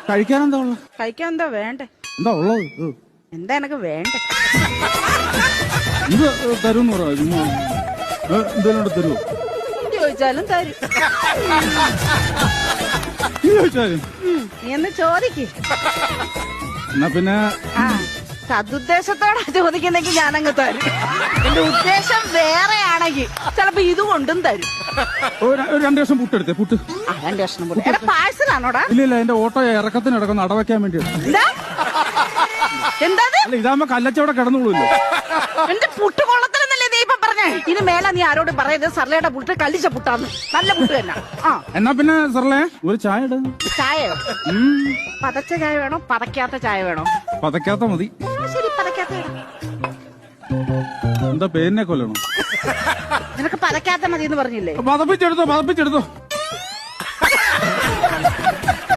കഴിക്കാൻ എന്താ ഉള്ളത്? കഴിക്കാൻ എന്താ വേണ്ടേ? എന്താ ഉള്ളത്? എന്താ എനക്ക് വേണ്ടേ? ഇത് തരുമെന്ന് പറയാ. ചുമ്മാ എന്തെങ്കിലും തരുമോ? ചോദിച്ചാലും തരും. ചോദിച്ചാലും നീ എന്ന് ചോദിക്ക്. എന്നാ പിന്നെ സതുദ്ദേശത്തോടെ ചോദിക്കുന്നെങ്കിൽ ഞാനങ്ങ് തരും. എന്റെ ഉദ്ദേശം വേറെയാണെങ്കിൽ ചിലപ്പോ ഇത് കൊണ്ടും തരും. ഒരു 2 കഷ്ണം പുട്ടെടുത്തേ. പുട്ട് 2 കഷ്ണം പുട്ട് പാഴ്സലാണോടാ? ഇല്ല, എന്റെ ഓട്ടോ ഇറക്കത്തിന് കിടക്കുന്ന അടവയ്ക്കാൻ വേണ്ടിയാണ്. എന്താ അല്ല, ഇതാകുമ്പോ കല്ലച്ചവിടെ കിടന്നുള്ളൂല്ലോ. എന്റെ പുട്ട് കൊള്ളത്തിലെന്നല്ലേ നീ ഇപ്പൊ പറഞ്ഞേ? ഇനി മേല നീ ആരോടും പറയരുത് സർലയുടെ പുട്ട് കല്ലിച്ച പുട്ടാന്ന്. നല്ല പുട്ട് തന്നെ. എന്നാ പിന്നെ സർലേ ഒരു ചായ ഇട. ചായയോ? പതച്ച ചായ വേണോ പതക്കാത്ത ചായ വേണോ? പതക്കാത്ത മതി. ശരി, പതക്കാത്ത. എന്താ പേരിനെ കൊല്ലണോ? നിനക്ക് പതക്കാത്ത മതി എന്ന് പറഞ്ഞില്ലേ? പതപ്പിച്ചെടുത്തോ.